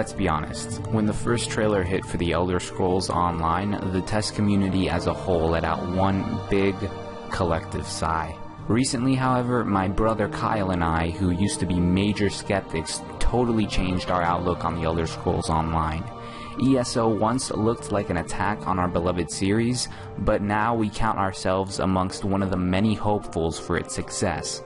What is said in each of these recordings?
Let's be honest, when the first trailer hit for the Elder Scrolls Online, the test community as a whole let out one big, collective sigh. Recently, however, my brother Kyle and I, who used to be major skeptics, totally changed our outlook on the Elder Scrolls Online. ESO once looked like an attack on our beloved series, but now we count ourselves amongst one of the many hopefuls for its success.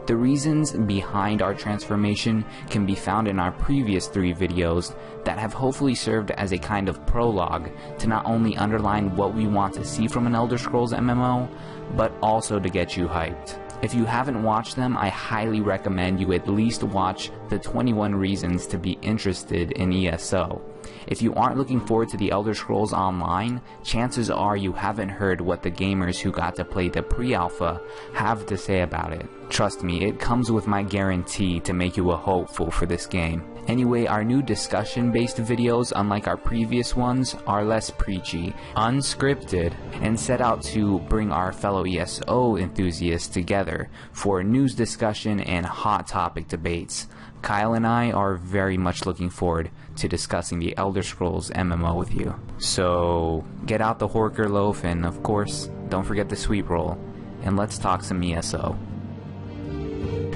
The reasons behind our transformation can be found in our previous 3 videos that have hopefully served as a kind of prologue to not only underline what we want to see from an Elder Scrolls MMO, but also to get you hyped. If you haven't watched them, I highly recommend you at least watch the 21 reasons to be interested in ESO. If you aren't looking forward to the Elder Scrolls Online, chances are you haven't heard what the gamers who got to play the pre-alpha have to say about it. Trust me, it comes with my guarantee to make you a hopeful for this game. Anyway, our new discussion-based videos, unlike our previous ones, are less preachy, unscripted, and set out to bring our fellow ESO enthusiasts together for news discussion and hot topic debates. Kyle and I are very much looking forward to discussing the Elder Scrolls MMO with you. So, get out the Horker loaf and, of course, don't forget the sweet roll, and let's talk some ESO.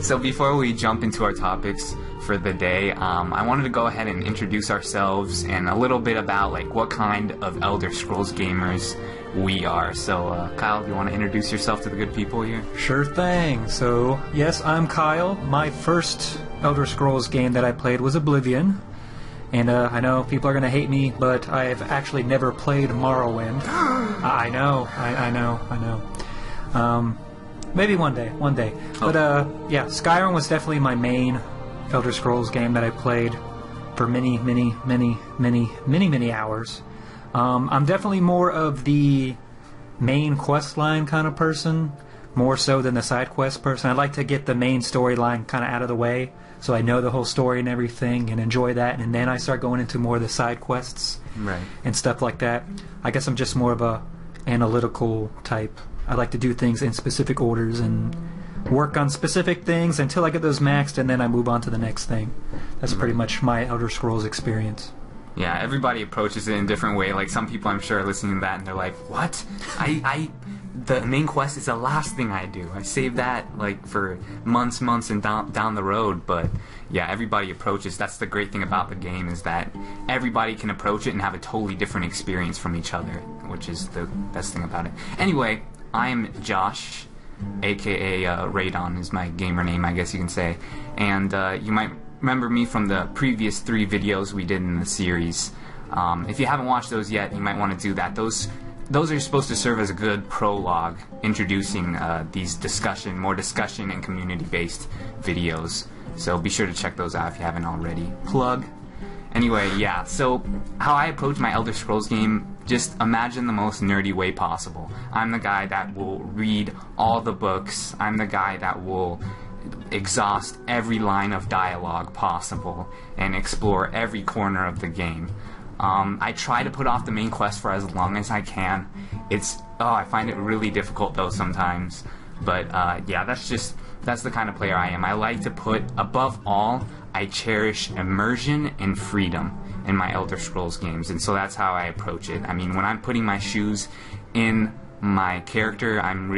So before we jump into our topics for the day, I wanted to go ahead and introduce ourselves and a little bit about like what kind of Elder Scrolls gamers we are. So Kyle, do you want to introduce yourself to the good people here? Sure thing. So yes, I'm Kyle. My first Elder Scrolls game that I played was Oblivion. And I know people are going to hate me, but I have actually never played Morrowind. I know. Maybe one day. But yeah, Skyrim was definitely my main Elder Scrolls game that I played for many hours. I'm definitely more of the main quest line kind of person, more so than the side quest person. I like to get the main storyline kind of out of the way, so I know the whole story and everything and enjoy that, and then I start going into more of the side quests and stuff like that. I guess I'm just more of a analytical type. I like to do things in specific orders and work on specific things until I get those maxed, and then I move on to the next thing. That's pretty much my Elder Scrolls experience. Yeah, everybody approaches it in a different way. Like, some people I'm sure are listening to that and they're like, what? The main quest is the last thing I do. I save that, like, for months and down the road. But, yeah, everybody approaches. That's the great thing about the game, is that everybody can approach it and have a totally different experience from each other, which is the best thing about it. Anyway, I'm Josh, aka Radon is my gamer name, I guess you can say. And you might remember me from the previous 3 videos we did in the series. If you haven't watched those yet, you might want to do that. Those are supposed to serve as a good prologue, introducing these more discussion and community-based videos. So be sure to check those out if you haven't already. Plug. Anyway, yeah, so how I approach my Elder Scrolls game, just imagine the most nerdy way possible. I'm the guy that will read all the books. I'm the guy that will exhaust every line of dialogue possible and explore every corner of the game. I try to put off the main quest for as long as I can. I find it really difficult though sometimes. But yeah, that's the kind of player I am. I like to put, above all, I cherish immersion and freedom in my Elder Scrolls games, and so that's how I approach it. I mean, when I'm putting my shoes in my character, I'm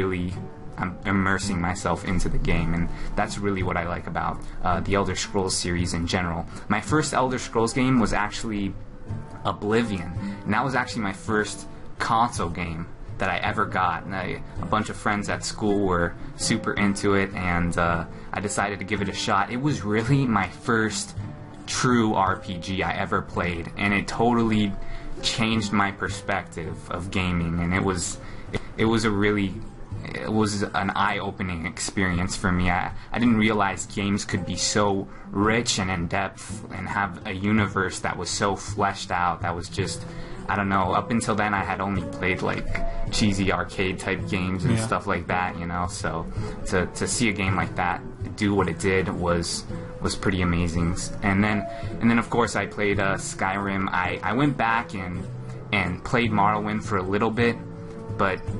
immersing myself into the game, and that's really what I like about the Elder Scrolls series in general. My first Elder Scrolls game was actually Oblivion, and that was actually my first console game that I ever got. And a bunch of friends at school were super into it, and I decided to give it a shot. It was really my first true RPG I ever played, and it totally changed my perspective of gaming, and it was an eye-opening experience for me. I didn't realize games could be so rich and in-depth and have a universe that was so fleshed out. That was just, I don't know, up until then I had only played like cheesy arcade type games and stuff like that, you know, so to see a game like that do what it did was pretty amazing. And then of course I played Skyrim. I went back and played Morrowind for a little bit,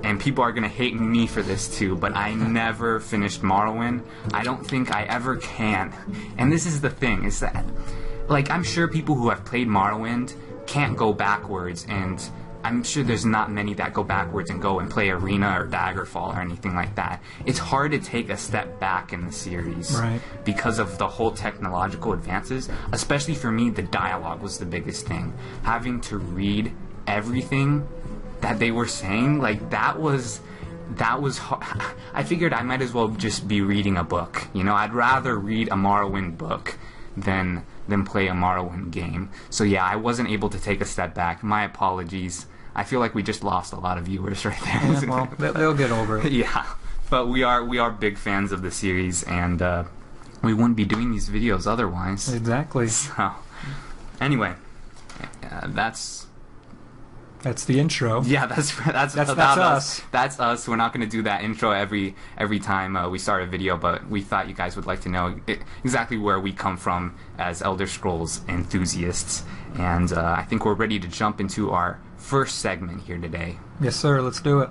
and people are gonna hate me for this too, but I never finished Morrowind. I don't think I ever can. And this is the thing, is that like, I'm sure people who have played Morrowind can't go backwards, and I'm sure there's not many that go backwards and go and play Arena or Daggerfall or anything like that. It's hard to take a step back in the series because of the whole technological advances. Especially for me, the dialogue was the biggest thing. Having to read everything that they were saying, like, that was I figured I might as well just be reading a book. You know, I'd rather read a Morrowind book than play a Morrowind game. So yeah, I wasn't able to take a step back. My apologies. I feel like we just lost a lot of viewers right there. Yeah, well, they'll get over it. Yeah, but we are big fans of the series, and we wouldn't be doing these videos otherwise. Exactly. So, anyway, that's the intro. Yeah, that's about us. That's us. We're not going to do that intro every time we start a video, but we thought you guys would like to know exactly where we come from as Elder Scrolls enthusiasts, and I think we're ready to jump into our first segment here today. Yes, sir. Let's do it.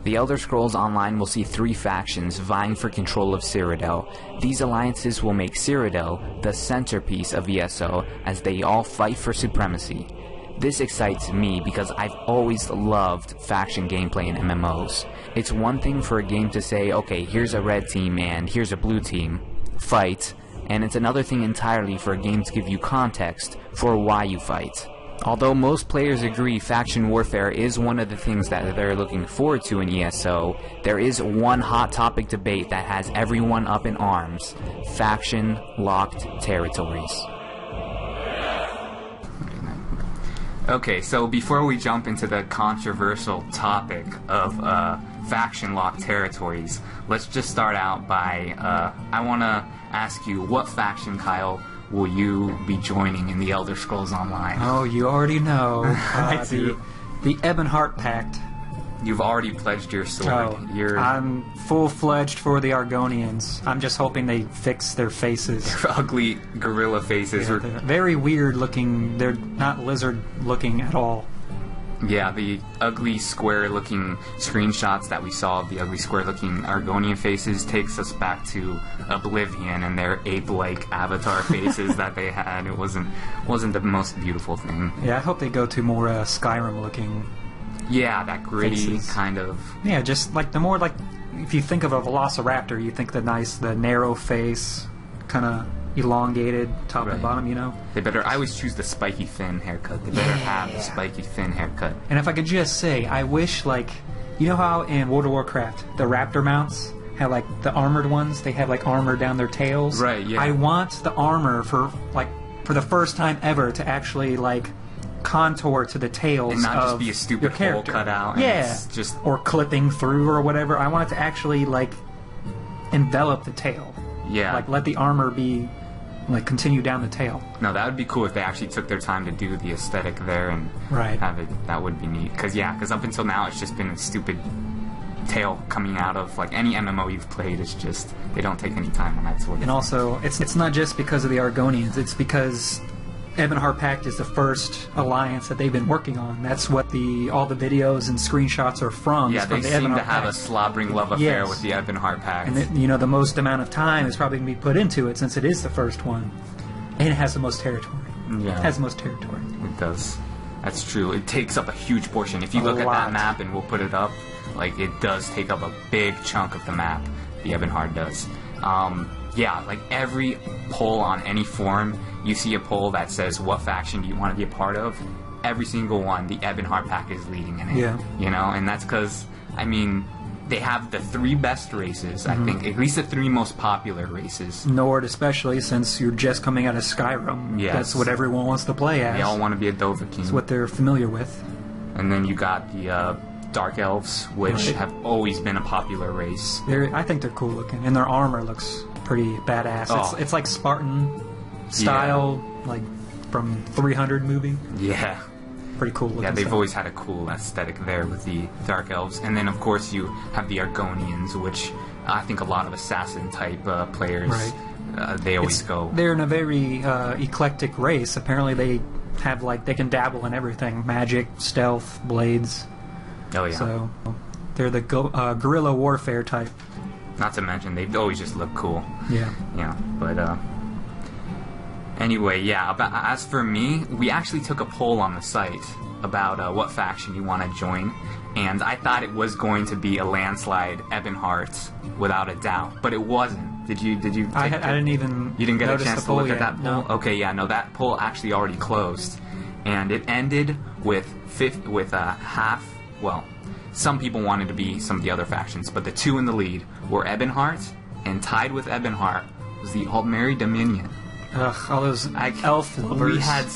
The Elder Scrolls Online will see 3 factions vying for control of Cyrodiil. These alliances will make Cyrodiil the centerpiece of ESO as they all fight for supremacy. This excites me because I've always loved faction gameplay in MMOs. It's one thing for a game to say, okay, here's a red team and here's a blue team, fight, and it's another thing entirely for a game to give you context for why you fight. Although most players agree faction warfare is one of the things that they're looking forward to in ESO, there is one hot topic debate that has everyone up in arms: faction-locked territories. Okay, so before we jump into the controversial topic of faction-locked territories, let's just start out by, I want to ask you, what faction, Kyle, will you be joining in the Elder Scrolls Online? Oh, you already know. I do. The Ebonheart Pact. You've already pledged your sword. Oh, I'm full-fledged for the Argonians. I'm just hoping they fix their faces. Their ugly gorilla faces. Yeah, they're very weird looking. They're not lizard looking at all. Yeah, the ugly square-looking screenshots that we saw of the ugly square-looking Argonian faces takes us back to Oblivion and their ape-like avatar faces that they had. It wasn't the most beautiful thing. Yeah, I hope they go to more Skyrim-looking. Yeah, that gritty faces. kind of. Yeah, just like the more like if you think of a velociraptor, you think the narrow face, kind of elongated top and bottom, you know? They better. I always choose the spiky fin haircut. They better have the spiky fin haircut. And if I could just say, I wish, like, you know how in World of Warcraft the raptor mounts have like the armored ones? They have like armor down their tails. Right. Yeah. I want the armor for the first time ever to actually like contour to the tails and not of just be a stupid your hole character. cut out. And Yeah. it's just or clipping through or whatever. I want it to actually like envelop the tail. Yeah. Like let the armor be like continue down the tail. No, that would be cool if they actually took their time to do the aesthetic there and have it. That would be neat. Because up until now it's just been a stupid tail coming out of like any MMO you've played. It's just they don't take any time on that sort of thing. And also, it's not just because of the Argonians. It's because Ebonheart Pact is the first alliance that they've been working on. That's what all the videos and screenshots are from. Yeah, from they the seem to Ebonheart have Pact. a slobbering love affair Yes. with the Ebonheart Pact. And the most amount of time is probably going to be put into it since it is the first one. And it has the most territory. Yeah. It has the most territory. It does. That's true. It takes up a huge portion. If you look at that map and we'll put it up, like it does take up a big chunk of the map. The Ebonheart does. Like every poll on any forum, you see a poll that says, what faction do you want to be a part of? Every single one, the Ebonheart Pact is leading in it. Yeah. You know, and that's because, they have the 3 best races, I think, at least the 3 most popular races. Nord especially, since you're just coming out of Skyrim. Yes. That's what everyone wants to play as. They all want to be a Dovahkiin. It's what they're familiar with. And then you got the Dark Elves, which have always been a popular race. I think they're cool looking, and their armor looks pretty badass. Oh. It's like Spartan style, like from 300 movie. Yeah. Pretty cool looking. Yeah, they've stuff. always had a cool aesthetic there with the Dark Elves. And then, of course, you have the Argonians, which I think a lot of assassin-type players, they always go. They're in a very eclectic race. Apparently they have, they can dabble in everything. Magic, stealth, blades. Oh, yeah. So, they're the guerrilla warfare type. Not to mention, they always just look cool. Yeah. Yeah, but, Anyway, yeah, as for me, we actually took a poll on the site about what faction you want to join, and I thought it was going to be a landslide Ebonheart, without a doubt, but it wasn't. Did you? I didn't even. You didn't get a chance to look at that poll? No. Okay, yeah, no, that poll actually already closed, and it ended with half. Well, some people wanted to be some of the other factions, but the two in the lead were Ebonheart, and tied with Ebonheart was the Aldmeri Dominion. Ugh, all those elf lovers. We have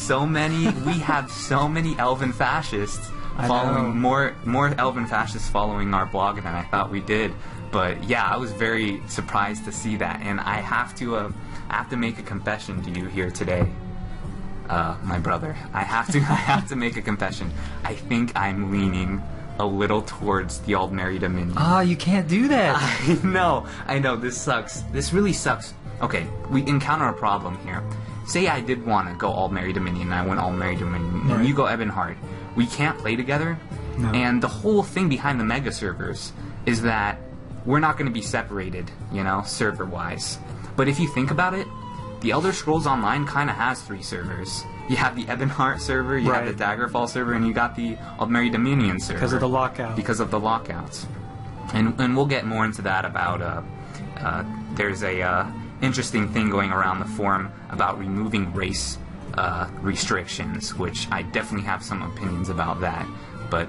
so many elven fascists following more elven fascists following our blog than I thought we did. But yeah, I was very surprised to see that, and I have to make a confession to you here today, my brother. I have to make a confession. I think I'm leaning a little towards the Aldmeri Dominion. Ah, you can't do that. I know. This sucks. This really sucks. Okay, we encounter a problem here. Say I did want to go Aldmeri Dominion, and I went Aldmeri Dominion, and you go Ebonheart. We can't play together, and the whole thing behind the mega servers is that we're not going to be separated, server-wise. But if you think about it, the Elder Scrolls Online kind of has 3 servers. You have the Ebonheart server, you have the Daggerfall server, and you got the Aldmeri Dominion server. Because of the lockout. Because of the lockouts. And we'll get more into that about, there's a interesting thing going around the forum about removing race restrictions, which I definitely have some opinions about that. But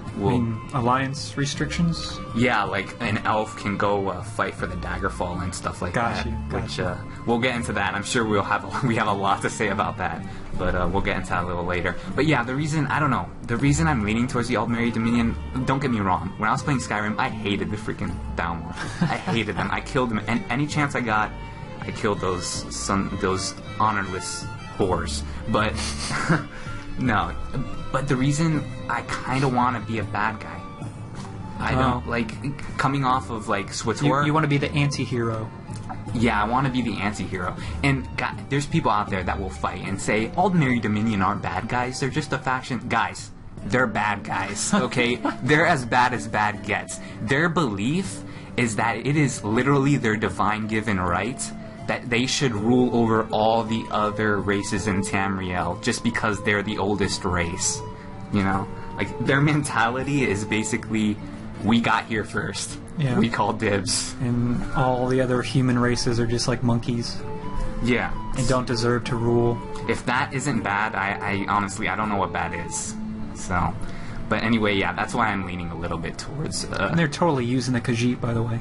alliance restrictions? Yeah, like an elf can go fight for the Daggerfall and stuff like that. Which we'll get into that. I'm sure we have a lot to say about that, but we'll get into that a little later. But yeah, the reason I'm leaning towards the Aldmeri Dominion. Don't get me wrong. When I was playing Skyrim, I hated the freaking Thalmor. I hated them. I killed them, and any chance I got, I killed those honorless whores. But no. But the reason I kind of want to be a bad guy, I don't coming off of SWTOR. You want to be the anti-hero. Yeah, I want to be the anti-hero. And God, there's people out there that will fight and say Aldmeri Dominion aren't bad guys. They're just a faction. Guys, they're bad guys. Okay, they're as bad gets. Their belief is that it is literally their divine given right that they should rule over all the other races in Tamriel just because they're the oldest race. Their mentality is basically, we got here first. Yeah. We call dibs. And all the other human races are just like monkeys. Yeah. And don't deserve to rule. If that isn't bad, I honestly, I don't know what bad is. So, but anyway, yeah, that's why I'm leaning a little bit towards... and they're totally using the Khajiit, by the way.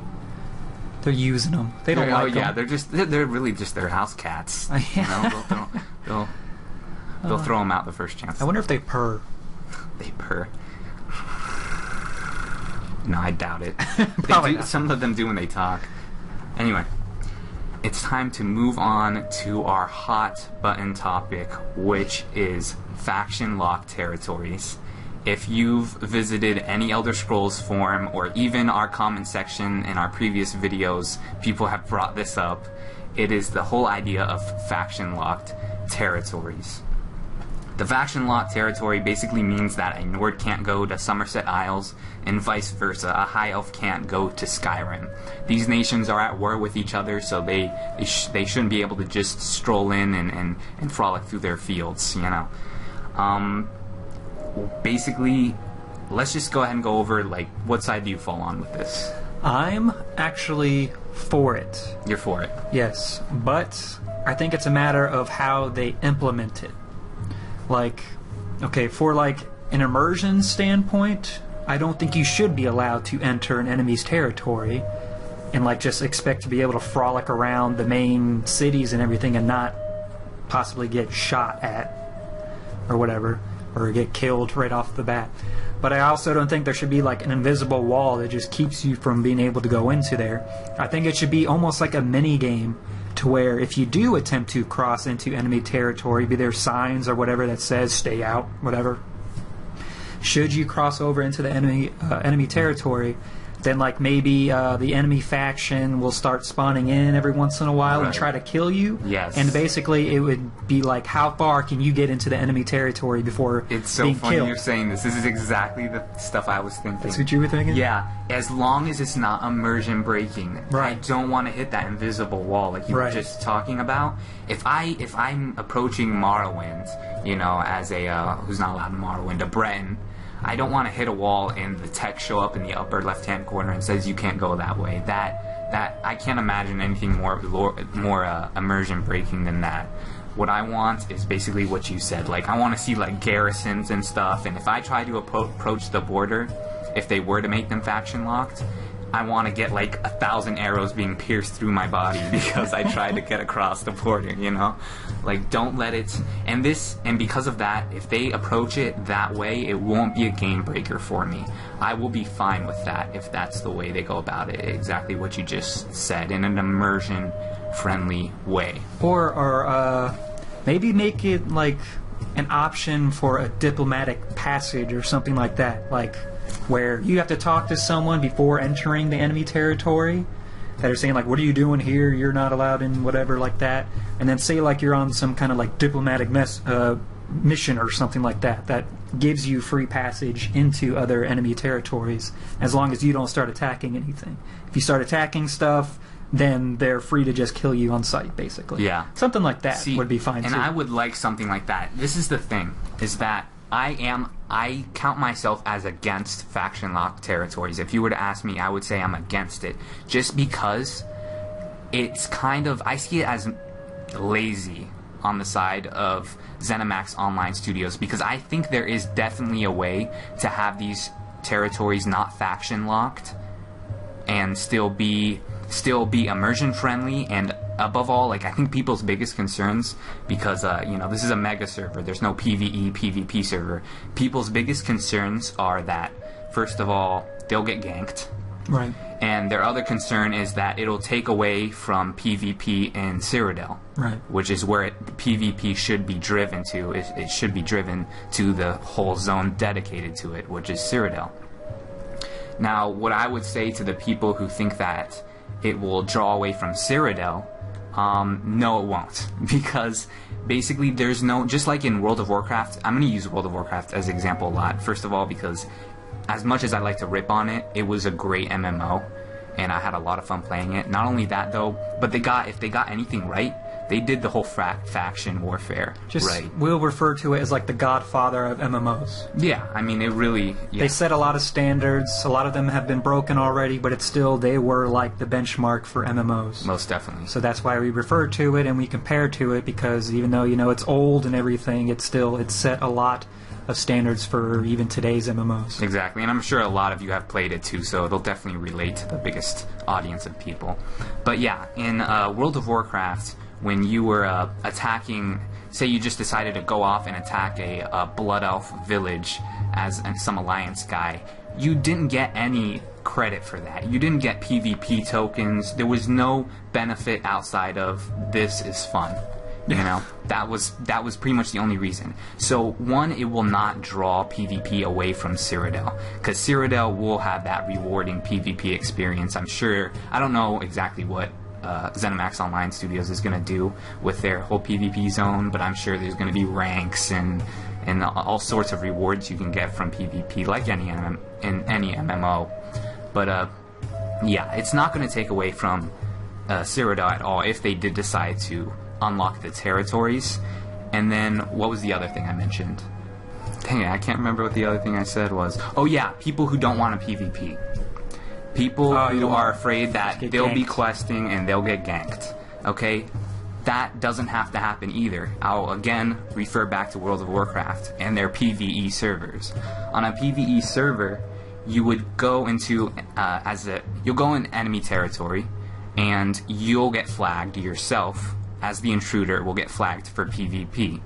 They're using them. They don't like them. Yeah, they're really just their house cats. They'll throw them out the first chance. I wonder if they purr. They purr. No, I doubt it. Probably not. Some of them do when they talk. Anyway, it's time to move on to our hot button topic, which is faction lock territories. If you've visited any Elder Scrolls forum or even our comment section in our previous videos, people have brought this up. It is the whole idea of faction-locked territories. The faction-locked territory basically means that a Nord can't go to Somerset Isles and vice versa. A High Elf can't go to Skyrim. These nations are at war with each other, so they shouldn't be able to just stroll in and frolic through their fields, Basically, let's just go ahead and go over, what side do you fall on with this? I'm actually for it. You're for it? Yes, but I think it's a matter of how they implement it. For an immersion standpoint, I don't think you should be allowed to enter an enemy's territory and just expect to be able to frolic around the main cities and everything and not possibly get shot at or whatever, or get killed right off the bat. But I also don't think there should be an invisible wall that just keeps you from being able to go into there. I think it should be almost like a mini game to where if you do attempt to cross into enemy territory, be there signs or whatever that says stay out, whatever. Should you cross over into the enemy territory, then like maybe the enemy faction will start spawning in every once in a while and try to kill you. Yes. And basically it would be like, how far can you get into the enemy territory before It's so being funny killed? you're saying this. This is exactly the stuff I was thinking. That's what you were thinking? Yeah, as long as it's not immersion breaking. Right. I don't want to hit that invisible wall like you were just talking about. If I'm approaching Morrowind, as a who's not allowed in Morrowind, a Breton, I don't want to hit a wall and the text show up in the upper left-hand corner and says you can't go that way. That I can't imagine anything more immersion breaking than that. What I want is basically what you said. Like, I want to see like garrisons and stuff, and if I try to approach the border, if they were to make them faction locked, I want to get like 1,000 arrows being pierced through my body because I tried to get across the border, Like, don't let it... And because of that, if they approach it that way, it won't be a game breaker for me. I will be fine with that if that's the way they go about it. Exactly what you just said, in an immersion-friendly way. Or maybe make it like an option for a diplomatic passage or something like that. Like, where you have to talk to someone before entering the enemy territory that are saying like, what are you doing here, you're not allowed in, whatever, like that. And then say like you're on some kind of like diplomatic mission or something like that gives you free passage into other enemy territories as long as you don't start attacking anything. If you start attacking stuff, then they're free to just kill you on sight, basically. Yeah. Something like that would be fine, and too. I would like something like that. This is the thing, is that I count myself as against faction locked territories. If you were to ask me, I would say I'm against it. Just because it's kind of... I see it as lazy on the side of ZeniMax Online Studios, because I think there is definitely a way to have these territories not faction locked and still be immersion friendly, and above all, like, I think people's biggest concerns, because this is a mega server, there's no PvE PvP server. People's biggest concerns are that, first of all, they'll get ganked. Right. And their other concern is that it'll take away from PvP in Cyrodiil. Right. Which is where PvP should be driven to. It should be driven to the whole zone dedicated to it, which is Cyrodiil. Now, what I would say to the people who think that it will draw away from Cyrodiil, no, it won't. Because basically there's no... Just like in World of Warcraft, I'm going to use World of Warcraft as an example a lot. First of all, because as much as I like to rip on it, it was a great MMO, and I had a lot of fun playing it. Not only that, though, but if they got anything right, they did the whole faction warfare right. We'll refer to it as like the godfather of MMOs. Yeah, I mean, it really... Yeah. They set a lot of standards. A lot of them have been broken already, but they were like the benchmark for MMOs. Most definitely. So that's why we refer to it and we compare to it, because even though, it's old and everything, it's set a lot of standards for even today's MMOs. Exactly, and I'm sure a lot of you have played it too, so they'll definitely relate to the biggest audience of people. But yeah, in World of Warcraft, when you were attacking, say you just decided to go off and attack a Blood Elf village as some Alliance guy, you didn't get any credit for that. You didn't get PvP tokens. There was no benefit outside of this is fun. That was pretty much the only reason. So, one, it will not draw PvP away from Cyrodiil, because Cyrodiil will have that rewarding PvP experience. I'm sure, I don't know exactly what ZeniMax Online Studios is going to do with their whole PvP zone, but I'm sure there's going to be ranks and all sorts of rewards you can get from PvP, like in any MMO. But yeah, it's not going to take away from Cyrodiil at all if they did decide to unlock the territories. And then, what was the other thing I mentioned? Dang it, I can't remember what the other thing I said was. Oh yeah, people who don't want a PvP. People who are afraid that they'll be questing and they'll get ganked. Okay? That doesn't have to happen either. I'll again refer back to World of Warcraft and their PvE servers. On a PvE server, you would go into you'll go in enemy territory, and you'll get flagged yourself as the intruder. Will get flagged for PvP.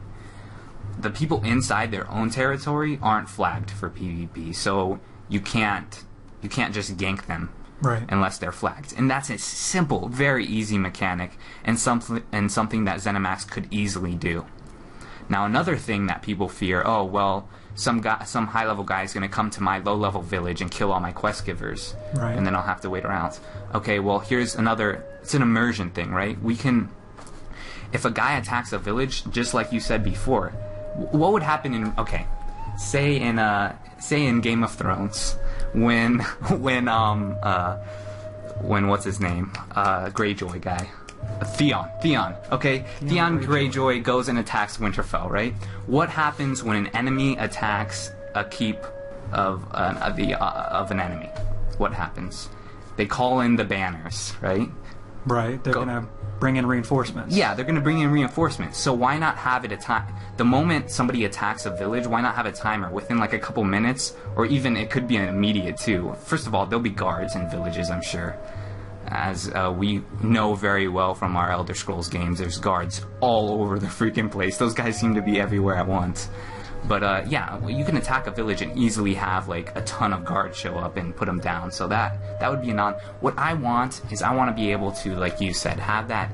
The people inside their own territory aren't flagged for PvP, so you can't just gank them unless they're flagged. And that's a simple, very easy mechanic, and something that ZeniMax could easily do. Now, another thing that people fear, some high level guy is going to come to my low level village and kill all my quest givers, Right. and then I'll have to wait around. Okay, well here's another. It's an immersion thing, right? We can, if a guy attacks a village, just like you said before, what would happen in say in Game of Thrones when what's his name, Greyjoy guy, Theon. Okay, Theon Greyjoy goes and attacks Winterfell. Right? What happens when an enemy attacks a keep of an enemy? What happens? They call in the banners. Right? Right. They're gonna bring in reinforcements. Yeah, they're going to bring in reinforcements. So why not have it a time? The moment somebody attacks a village, why not have a timer within like a couple minutes, or even it could be an immediate too. First of all, there'll be guards in villages, I'm sure. As we know very well from our Elder Scrolls games, there's guards all over the freaking place. Those guys seem to be everywhere at once. But yeah, you can attack a village and easily have like a ton of guards show up and put them down. So that would be a non. What I want is I want to be able to, like you said, have that.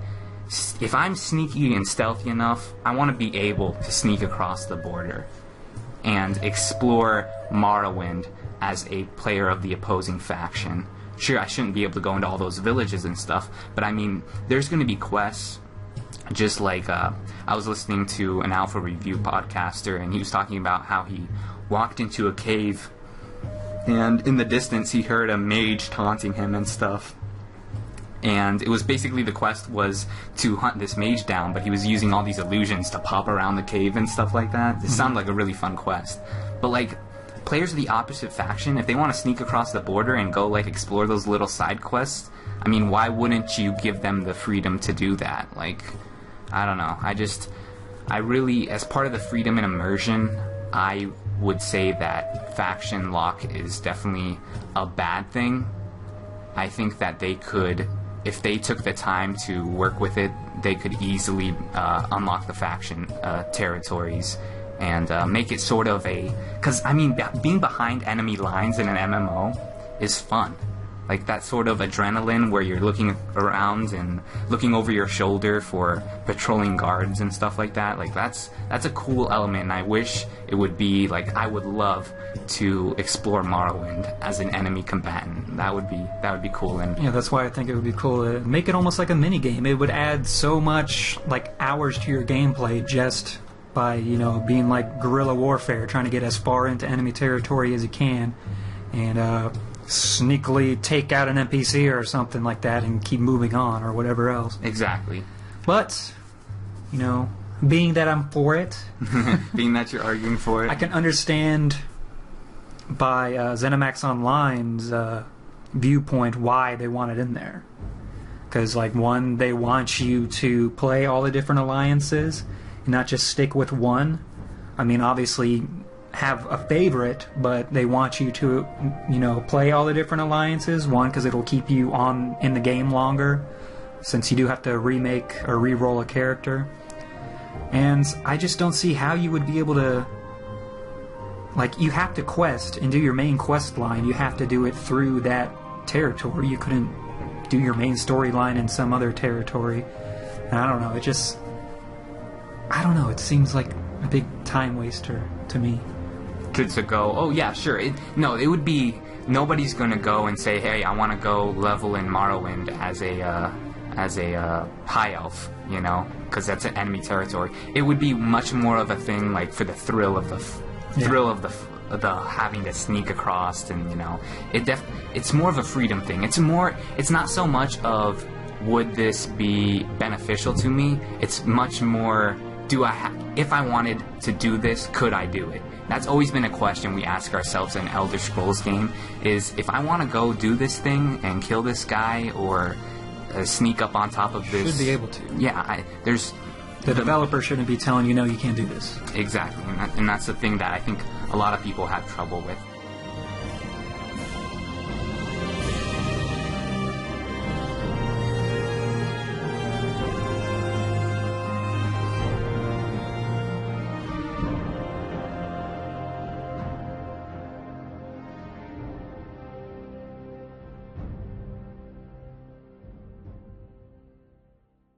If I'm sneaky and stealthy enough, I want to be able to sneak across the border and explore Morrowind as a player of the opposing faction. Sure, I shouldn't be able to go into all those villages and stuff, but I mean, there's going to be quests. Just like I was listening to an alpha review podcaster, and he was talking about how he walked into a cave, and in the distance he heard a mage taunting him and stuff. And it was basically, the quest was to hunt this mage down, but he was using all these illusions to pop around the cave and stuff like that. It sounded like a really fun quest. But like, players of the opposite faction, if they want to sneak across the border and go like explore those little side quests, I mean, why wouldn't you give them the freedom to do that? Like, I don't know. I really, as part of the freedom and immersion, I would say that faction lock is definitely a bad thing. I think that they could, if they took the time to work with it, they could easily unlock the faction territories and make it sort of a... Because, I mean, being behind enemy lines in an MMO is fun. Like that sort of adrenaline where you're looking around and looking over your shoulder for patrolling guards and stuff like that. Like that's a cool element, and I wish it would be like, I would love to explore Morrowind as an enemy combatant. That would be cool. And yeah, that's why I think it would be cool to make it almost like a mini game. It would add so much like hours to your gameplay just by, you know, being like guerrilla warfare, trying to get as far into enemy territory as you can, and sneakily take out an NPC or something like that and keep moving on or whatever else. Exactly. But, you know, being that I'm for it, being that you're arguing for it, I can understand by ZeniMax Online's viewpoint why they want it in there. Because, like, one, they want you to play all the different alliances and not just stick with one. I mean, obviously have a favorite, but they want you to, you know, play all the different alliances. One, because it'll keep you on in the game longer, since you do have to remake or re-roll a character. And I just don't see how you would be able to, like, you have to quest and do your main quest line. You have to do it through that territory. You couldn't do your main storyline in some other territory. And I don't know, it seems like a big time waster to me. To go, oh yeah, sure. It would be, nobody's gonna go and say, hey, I want to go level in Morrowind as a high elf, you know, because that's an enemy territory. It would be much more of a thing like for the thrill of the having to sneak across, and you know, it's more of a freedom thing. It's not so much of would this be beneficial to me. It's much more, if I wanted to do this, could I do it? That's always been a question we ask ourselves in an Elder Scrolls game, is if I want to go do this thing and kill this guy or sneak up on top of this... Should be able to. Yeah, The developer shouldn't be telling you, no, you can't do this. Exactly, and that's the thing that I think a lot of people have trouble with.